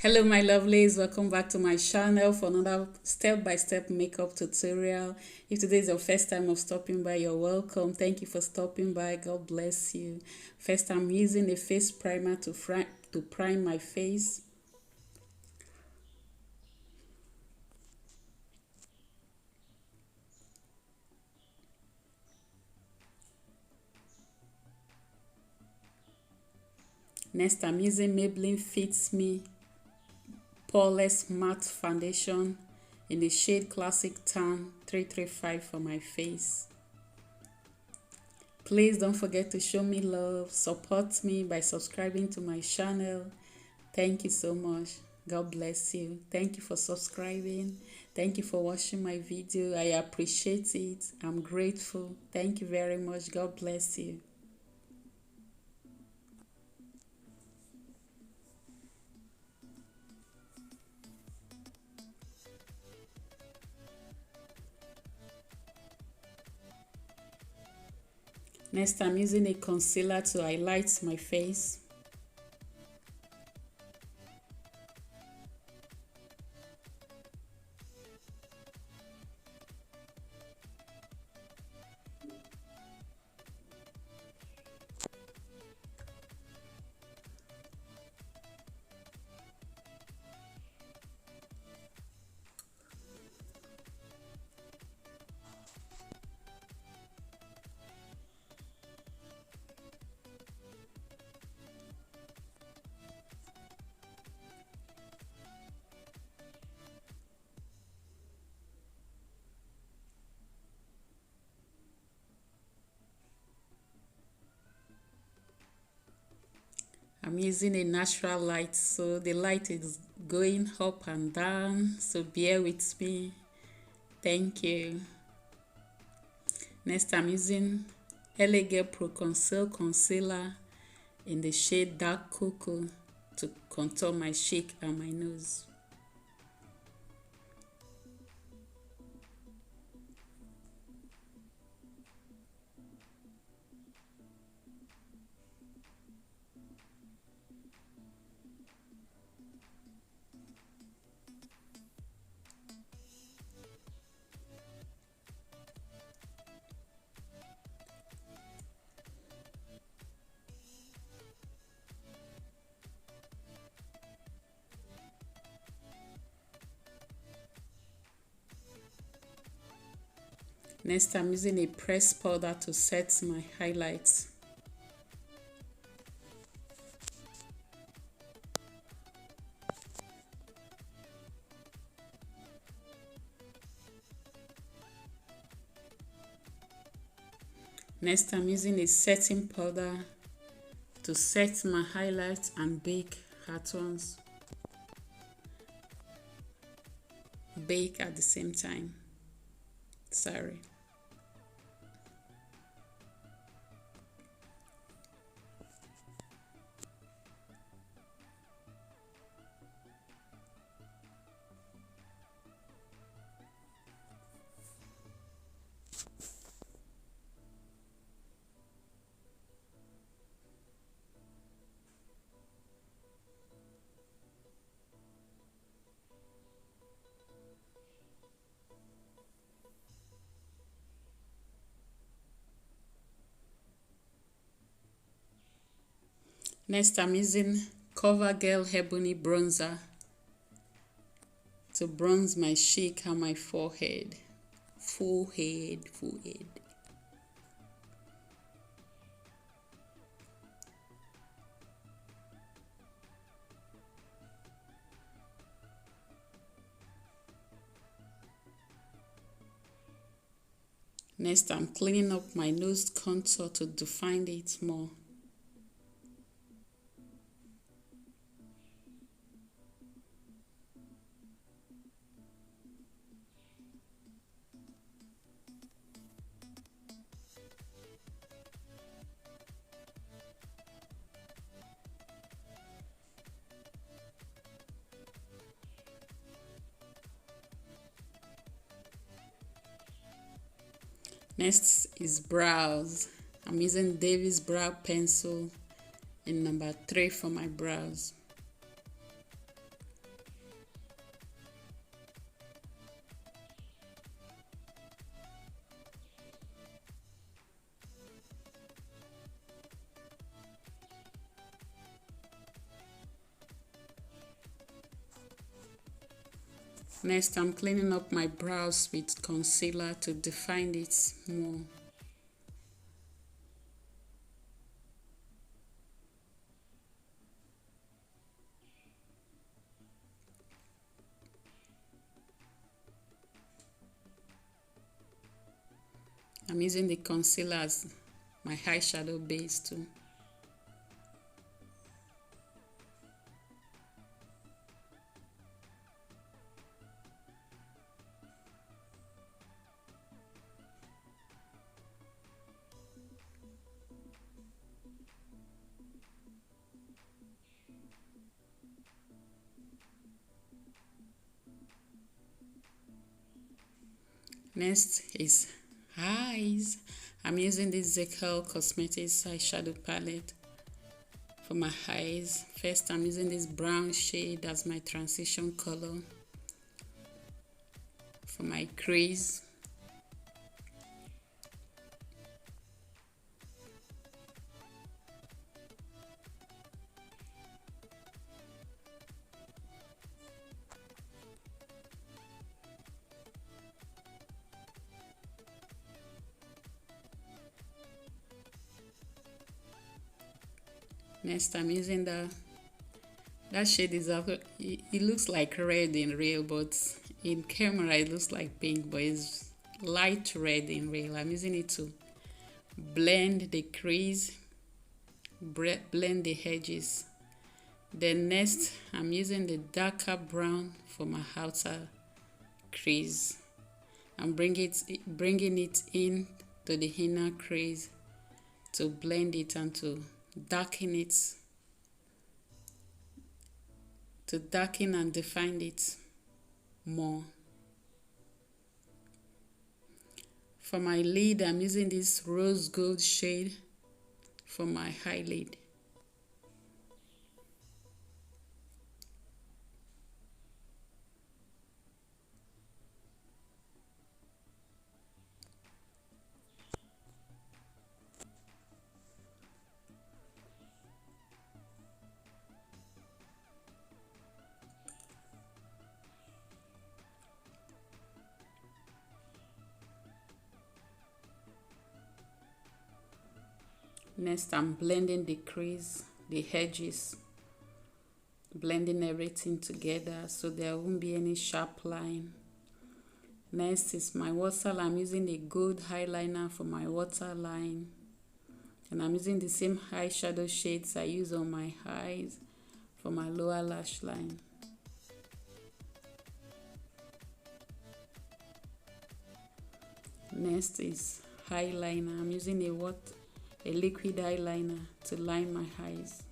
Hello my lovelies, welcome back to my channel for another step-by-step makeup tutorial. If today is your first time of stopping by, you're welcome. Thank you for stopping by. God bless you. First, I'm using a face primer to prime my face. Next, I'm using Maybelline Fits Me Poreless Matte Foundation in the shade Classic Tan 335 for my face. Please don't forget to show me love, support me by subscribing to my channel. Thank you so much. God bless you. Thank you for subscribing. Thank you for watching my video. I appreciate it. I'm grateful. Thank you very much. God bless you. Next, I'm using a concealer to highlight my face. I'm using a natural light, so the light is going up and down, so bear with me. Thank you. Next, I'm using Elegant Pro Conceal Concealer in the shade Dark Cocoa to contour my cheek and my nose. Next, I'm using a pressed powder to set my highlights. Next, I'm using a setting powder to set my highlights and bake at once. Bake at the same time. Sorry. Next, I'm using CoverGirl Ebony Bronzer to bronze my cheek and my forehead. Forehead. Next, I'm cleaning up my nose contour to define it more. Next is brows. I'm using Davis brow pencil in number 3 for my brows. Next, I'm cleaning up my brows with concealer to define it more. I'm using the concealer as my eyeshadow base too. Next is eyes. I'm using this Zekel Cosmetics eyeshadow palette for my eyes. First, I'm using this brown shade as my transition color for my crease. Next, I'm using that shade is it looks like red in real, but in camera it looks like pink, but it's light red in real. I'm using it to blend the crease, blend the edges. Then next, I'm using the darker brown for my outer crease. I'm bringing it in to the inner crease to blend it and to darken it, to darken and define it more. For my lid, I'm using this rose gold shade for my eyelid. Next, I'm blending the crease, the edges, blending everything together so there won't be any sharp line. Next is my waterline. I'm using a gold eyeliner for my waterline, and I'm using the same eyeshadow shades I use on my eyes for my lower lash line. Next is eyeliner. I'm using a liquid eyeliner to line my eyes.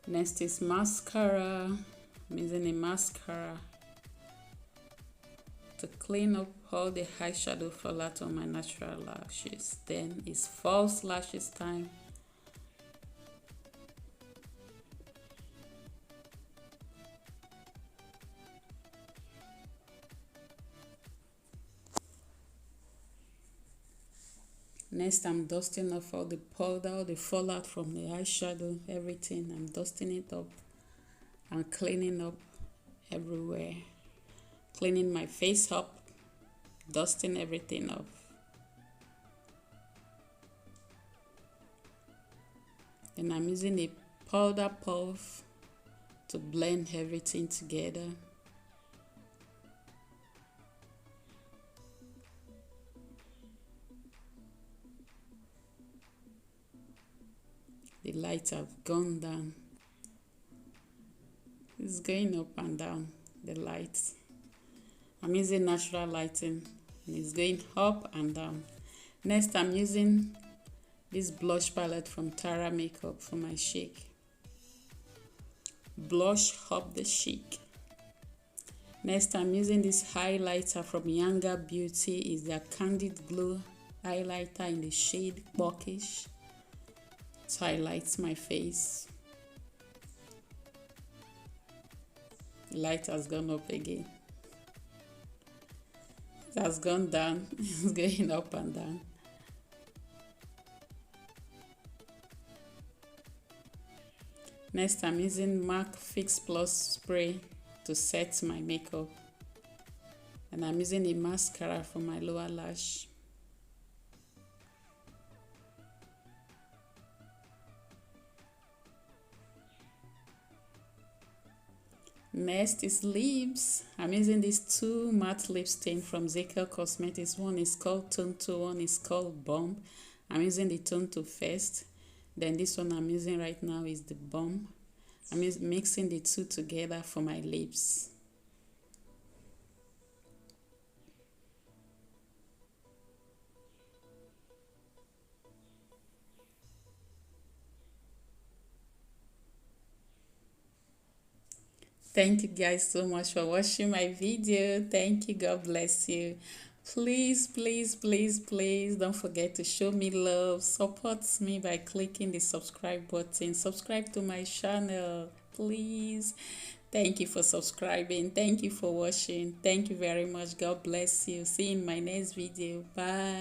Next is mascara. I'm using a mascara to clean up all the eyeshadow fallout on my natural lashes. Then it's false lashes time. Next, I'm dusting off all the powder, all the fallout from the eyeshadow, everything. I'm dusting it up and cleaning up everywhere. Cleaning my face up, dusting everything off. Then I'm using a powder puff to blend everything together. The lights have gone down. It's going up and down, the lights. I'm using natural lighting and it's going up and down. Next, I'm using this blush palette from Tara Makeup for my cheek. Blush up the cheek. Next, I'm using this highlighter from Younger Beauty. It's their Candid Glow highlighter in the shade Kporkish. It highlights my face. The light has gone up again. It has gone down. It's going up and down. Next, I'm using MAC Fix Plus spray to set my makeup. And I'm using a mascara for my lower lash. Next is lips. I'm using these two matte lip stain from Zekel Cosmetics. One is called Tonto, one is called Bomb. I'm using the Tonto first. Then this one I'm using right now is the Bomb. I'm mixing the two together for my lips. Thank you guys so much for watching my video. Thank you. God bless you. Please, please, please, please don't forget to show me love. Support me by clicking the subscribe button. Subscribe to my channel, please. Thank you for subscribing. Thank you for watching. Thank you very much. God bless you. See you in my next video. Bye.